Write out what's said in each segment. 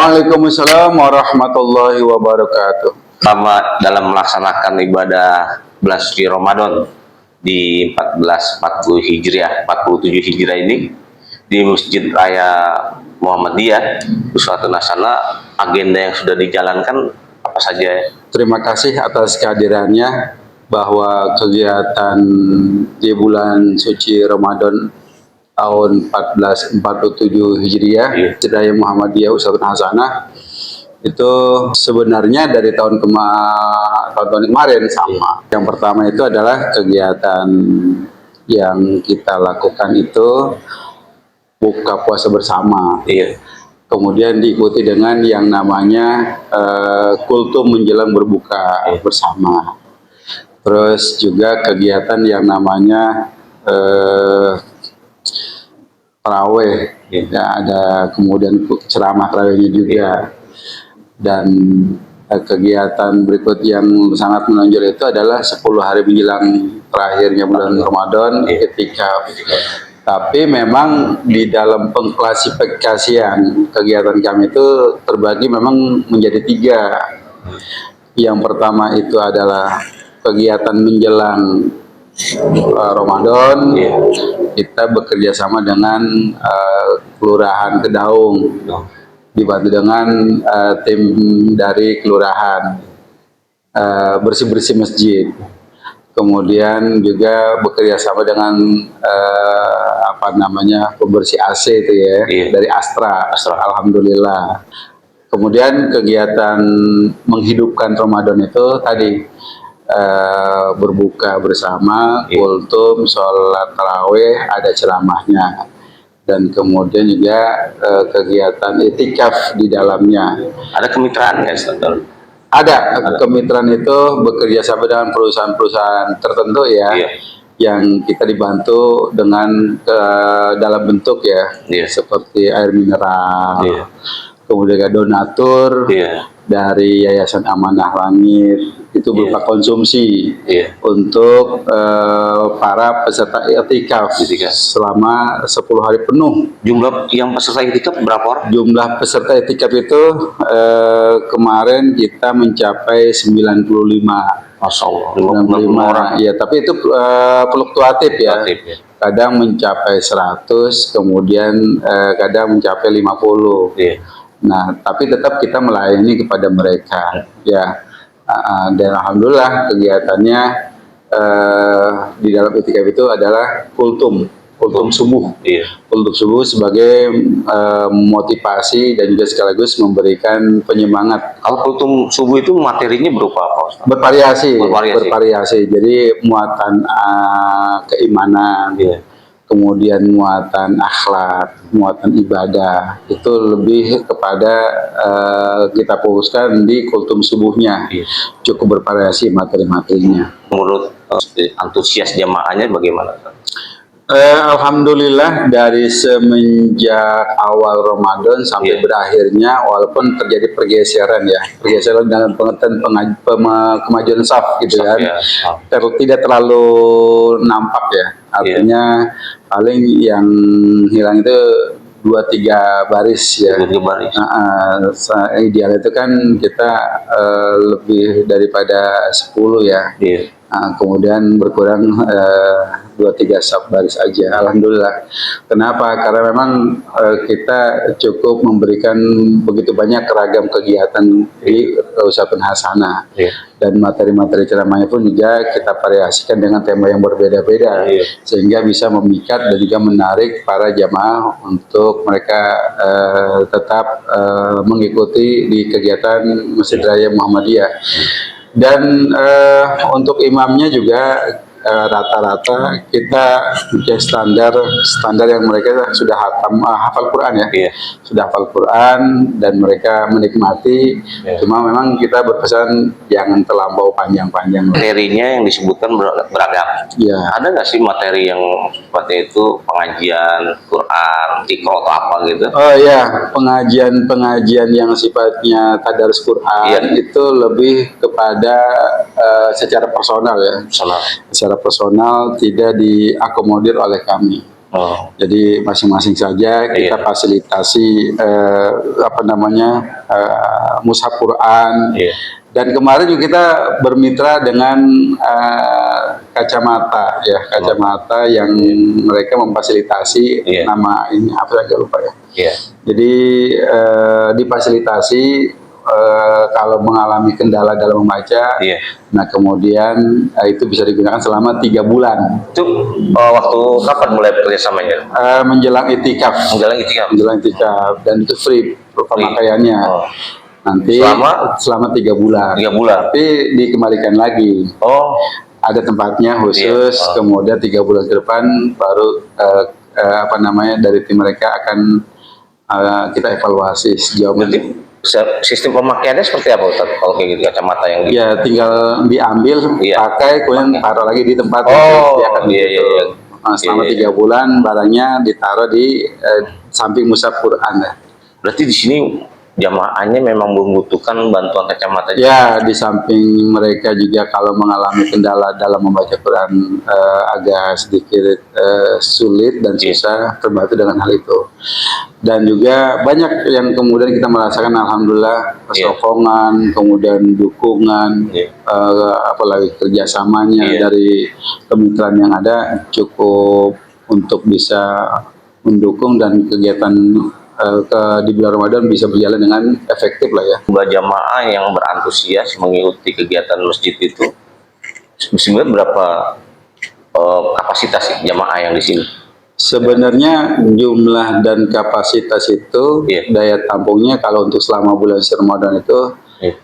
Waalaikumsalam warahmatullahi wabarakatuh. Sama dalam melaksanakan ibadah bulan suci Ramadan di 1440 Hijriah, 47 Hijriah ini di Masjid Raya Muhammadiyah Uswatun Hasanah, agenda yang sudah dijalankan apa saja? Terima kasih atas kehadirannya, bahwa kegiatan di bulan suci Ramadan tahun 1447 Hijriah, Masjid Raya Muhammadiyah Uswatun Hasanah itu sebenarnya dari tahun kemarin sama. Yang pertama itu adalah kegiatan yang kita lakukan itu buka puasa bersama. Kemudian diikuti dengan yang namanya kultum menjelang berbuka bersama. Terus juga kegiatan yang namanya taraweh, ya, ada kemudian ceramah tarawehnya juga. Dan kegiatan berikut yang sangat menonjol itu adalah 10 hari menjelang terakhirnya bulan Ramadan, i'tikaf. Tapi memang di dalam pengklasifikasian kegiatan kami itu terbagi memang menjadi 3. Yang pertama itu adalah kegiatan menjelang Ramadan. Kita bekerja sama dengan Kelurahan Kedaung, dibantu dengan tim dari kelurahan, bersih-bersih masjid. Kemudian juga bekerja sama dengan pembersih AC itu ya, dari Astra. Alhamdulillah. Kemudian kegiatan menghidupkan Ramadan itu tadi berbuka bersama, kultum, sholat taraweh, ada ceramahnya. Dan kemudian juga kegiatan i'tikaf di dalamnya. Ada kemitraan nggak, Ustaz? Ada kemitraan itu bekerja sama dengan perusahaan-perusahaan tertentu ya, yang kita dibantu dengan dalam bentuk ya, seperti air mineral, kemudian donatur dari Yayasan Amanah Langit, itu berupa konsumsi untuk para peserta i'tikaf selama 10 hari penuh. Jumlah yang peserta i'tikaf berapa orang? Jumlah peserta i'tikaf itu kemarin kita mencapai 95. Masya Allah, 95 orang. Ya, tapi itu fluktuatif ya. Kadang mencapai 100, kemudian kadang mencapai 50. Nah, tapi tetap kita melayani kepada mereka ya. Dan alhamdulillah kegiatannya di dalam i'tikaf itu adalah kultum subuh. Kultum subuh sebagai motivasi dan juga sekaligus memberikan penyemangat. Kalau kultum subuh itu materinya berupa apa, Ustaz? Bervariasi. Jadi muatan keimanan, kemudian muatan akhlak, muatan ibadah, itu lebih kepada kita fokuskan di kultum subuhnya. Cukup bervariasi materi-materinya. Menurut antusias jamaahnya bagaimana? Alhamdulillah, dari semenjak awal Ramadan sampai berakhirnya, walaupun terjadi pergeseran dalam pengertian kemajuan saf gitu kan, tidak terlalu nampak ya. Artinya paling yang hilang itu 2-3 baris ya. Ideal itu kan kita lebih daripada 10 ya. Kemudian berkurang 2-3 saf baris aja. Alhamdulillah. Kenapa? Karena memang kita cukup memberikan begitu banyak ragam kegiatan di Uswatun Hasanah. Dan materi-materi ceramahnya pun juga kita variasikan dengan tema yang berbeda-beda, sehingga bisa memikat dan juga menarik para jamaah untuk mereka tetap mengikuti di kegiatan Masjid Raya Muhammadiyah. Dan untuk imamnya juga rata-rata kita punya standar yang mereka sudah hafal Quran ya, sudah hafal Quran dan mereka menikmati. Cuma memang kita berpesan jangan terlampau panjang-panjang. Materinya yang disebutkan beragam. Ada nggak sih materi yang seperti itu, pengajian Quran, Iqra atau apa gitu? Oh ya, pengajian yang sifatnya tadarus Quran itu lebih kepada secara personal ya. Secara personal, tidak diakomodir oleh kami. Oh, Jadi masing-masing saja kita Iya. fasilitasi mushaf Quran. Iya. Dan kemarin juga kita bermitra dengan kacamata ya, kacamata yang mereka memfasilitasi Iya. nama ini apa agak lupa ya. Iya. Jadi difasilitasi kalau mengalami kendala dalam membaca, Iya. nah kemudian itu bisa digunakan selama 3 bulan. Itu waktu kapan mulai kerjasamanya? Menjelang itikaf, Menjelang itikaf. menjelang itikaf, dan itu free pemakaiannya. Oh. Nanti selama 3 bulan. 3 bulan. Tapi dikembalikan lagi. Oh, Ada tempatnya khusus. Iya. Kemudian 3 bulan ke depan baru dari tim mereka akan kita evaluasi sejauh mana. berarti sistem pemakaiannya seperti apa Ustaz? Kalau kayak gitu kacamata yang gitu? Ya tinggal diambil, Iya. pakai, kemudian taruh lagi di tempat. Oh, Dia akan iya, begitu. iya. Selama Iya, iya. 3 bulan barangnya ditaruh di samping mushaf Quran. Berarti di sini jamaahnya memang membutuhkan bantuan kacamata. Ya, di samping mereka juga kalau mengalami kendala dalam membaca Quran agak sedikit sulit dan susah, terbantu dengan hal itu. Dan juga banyak yang kemudian kita merasakan alhamdulillah sokongan, kemudian dukungan, Iya. apalagi kerjasamanya Iya. dari kemitraan yang ada cukup untuk bisa mendukung dan kegiatan di bulan Ramadan bisa berjalan dengan efektif lah ya. Jumlah jamaah yang berantusias mengikuti kegiatan masjid itu sebenarnya berapa kapasitas jamaah yang di sini? Sebenarnya jumlah dan kapasitas itu Iya. daya tampungnya kalau untuk selama bulan Ramadan itu Iya.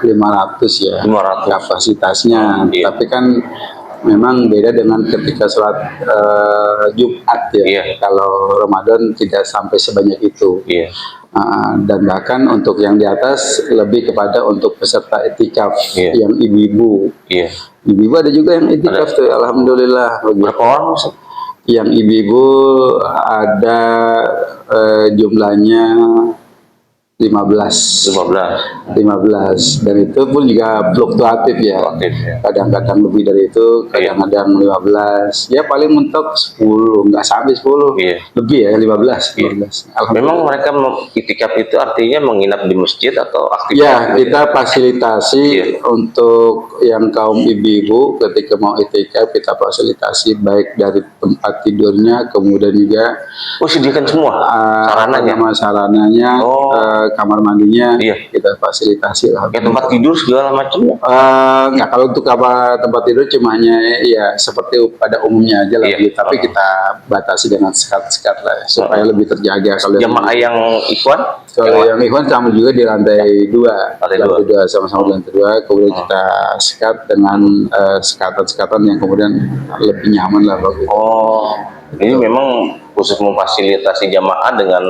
500 ya 500. kapasitasnya. Iya. Tapi kan memang beda dengan ketika sholat Jumat ya. Iya. Kalau Ramadan tidak sampai sebanyak itu. Iya. Dan bahkan untuk yang di atas lebih kepada untuk peserta itikaf Iya. yang ibu-ibu. Iya. Ibu-ibu ada juga yang itikaf tuh, alhamdulillah. Berapa orang Ustaz? Yang ibu-ibu ada jumlahnya 15. 15. Dan itu pun juga fluktuatif ya. Aktif ya. Kadang-kadang lebih dari itu, kadang-kadang 15. Ya paling mentok 10, nggak sampai 10. Iya. Lebih ya 15. Iya. 15. Memang mereka itikaf itu artinya menginap di masjid atau aktif? Ya, kita fasilitasi Iya. untuk yang kaum ibu-ibu ketika mau itikaf, kita fasilitasi baik dari tempat tidurnya, kemudian juga Oh, sediakan semua sarananya. sarananya, Oh. kamar mandinya, Iya. kita fasilitasi lah. Kayak tempat tidur segala macamnya. Nggak, kalau untuk tempat tidur cuma hanya ya seperti pada umumnya aja lah, Iya. gitu. Tapi kita batasi dengan sekat-sekat lah ya, supaya lebih terjaga. Kalau Jamaah yang ikhwan? kalau yang ikhwan sama juga di lantai 2, Lantai dua. sama-sama di lantai 2, kemudian kita sekat dengan sekatan-sekatan yang kemudian lebih nyaman lah bagi. Oh, ini memang khusus memfasilitasi jamaah dengan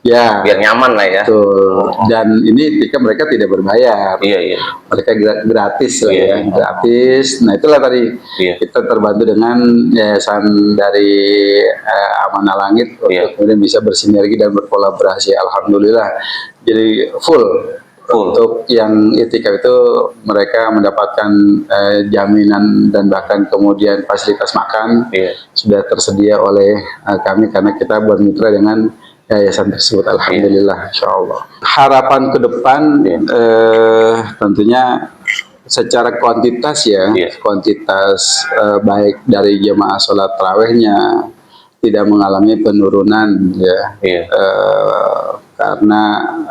Ya, biar nyaman lah ya. betul. Dan ini ketika mereka tidak berbayar. Iya, iya. Mereka gratis lah Iya. ya, gratis. Nah itulah tadi Iya. kita terbantu dengan yayasan dari Amanah Langit untuk Iya. kemudian bisa bersinergi dan berkolaborasi. Alhamdulillah. Jadi full. Untuk yang itikaf itu mereka mendapatkan jaminan dan bahkan kemudian fasilitas makan Iya. sudah tersedia oleh kami karena kita bermitra dengan yayasan tersebut. Alhamdulillah, insyaallah. Harapan ke depan tentunya secara kuantitas ya, Iya. kuantitas baik dari jemaah sholat tarawihnya tidak mengalami penurunan ya. Iya. Karena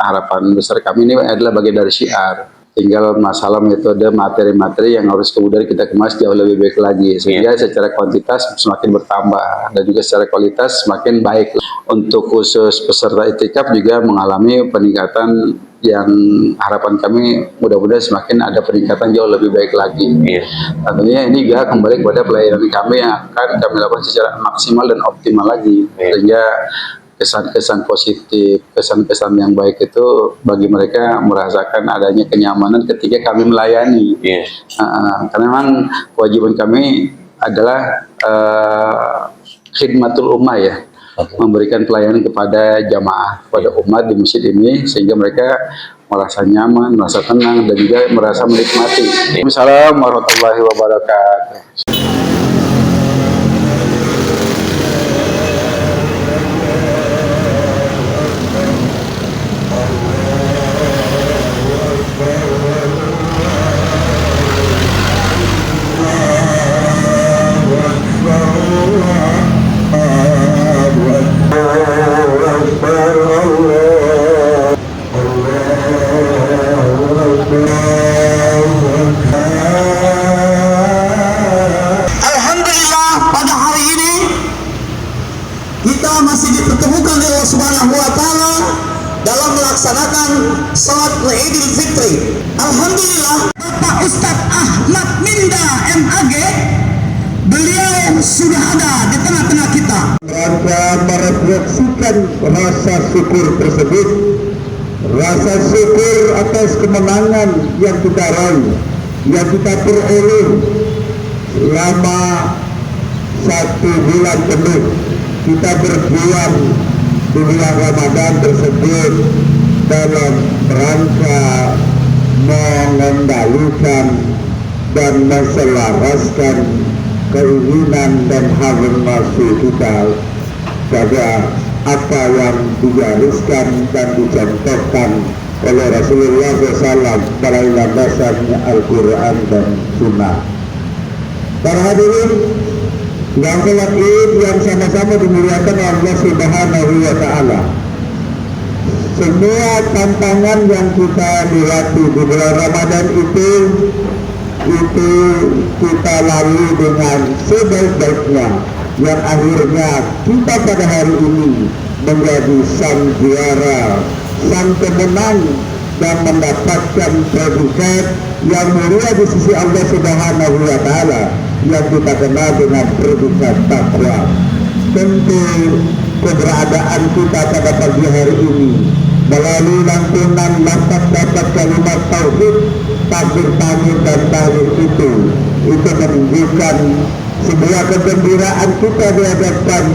harapan besar kami ini adalah bagian dari syiar. Tinggal masalah metode materi-materi yang harus kemudian kita kemas jauh lebih baik lagi sehingga secara kuantitas semakin bertambah dan juga secara kualitas semakin baik. Untuk khusus peserta itikaf juga mengalami peningkatan yang harapan kami mudah-mudahan semakin ada peningkatan jauh lebih baik lagi. Iya. Tentunya ini juga kembali kepada pelayanan kami yang akan kami lakukan secara maksimal dan optimal lagi sehingga kesan-kesan positif, kesan-kesan yang baik itu bagi mereka merasakan adanya kenyamanan ketika kami melayani. Iya. Karena memang kewajiban kami adalah khidmatul ummah ya, memberikan pelayanan kepada jamaah, kepada umat di masjid ini sehingga mereka merasa nyaman, merasa tenang dan juga merasa menikmati. Assalamualaikum warahmatullahi wabarakatuh. melaksanakan salat Idul Fitri. Alhamdulillah, Bapak Ustadz Ahmad Minda MAG, beliau sudah ada di tengah-tengah kita. Rangka merefleksikan rasa syukur tersebut, rasa syukur atas kemenangan yang kita raih, yang kita peroleh selama 1 bulan penuh kita berjuang di bulan Ramadan tersebut dalam rangka mengendalikan dan menselaraskan keinginan dan hawa nafsu kita pada apa yang digariskan dan dicontohkan oleh Rasulullah SAW dalam landasannya Al-Quran dan Sunnah. Para hadirin yang sholat Id yang sama-sama dimuliakan Allah Subhanahu wa Ta'ala, semua tantangan yang kita lewati di bulan Ramadan itu kita lalui dengan sebaik-baiknya, yang akhirnya kita pada hari ini menjadi sang juara, sang pemenang, dan mendapatkan predikat yang mulia di sisi Allah Subhanahu wa Ta'ala yang kita kenal dengan predikat takwa. Tentu keberadaan kita pada pagi hari ini melalui lantunan dapat kalimat tauhid, takbir tahmid dan tahlil itu menunjukkan sebuah kegembiraan kita di hadapan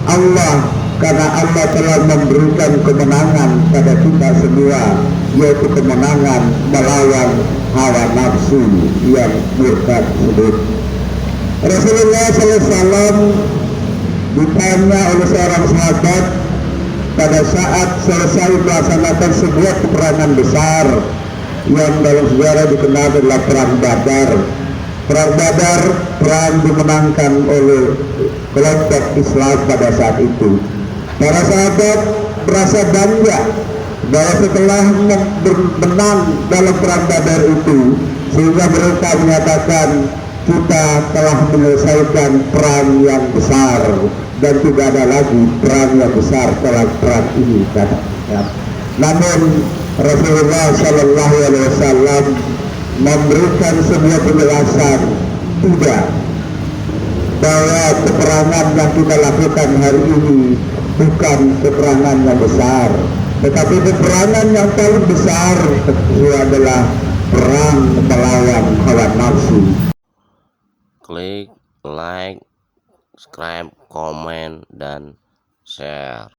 Allah, karena Allah telah memberikan kemenangan pada kita semua, yaitu kemenangan melawan hawa nafsu yang murtad tersebut. Rasulullah SAW ditanya oleh seorang sahabat pada saat selesai melaksanakan sebuah peperangan besar yang dalam sejarah dikenal adalah Perang Badar. Perang Badar, perang dimenangkan oleh kelompok Islam pada saat itu. Para sahabat merasa bangga bahwa setelah menang dalam Perang Badar itu, sehingga mereka menyatakan kita telah menyelesaikan perang yang besar dan tidak ada lagi perang yang besar setelah perang ini. Namun Rasulullah Shallallahu Alaihi Wasallam memberikan sebuah penjelasan, tidak, bahwa peperangan yang kita lakukan hari ini bukan peperangan yang besar, tetapi peperangan yang paling besar itu adalah perang melawan hawa nafsu. Klik like, subscribe, komen, dan share.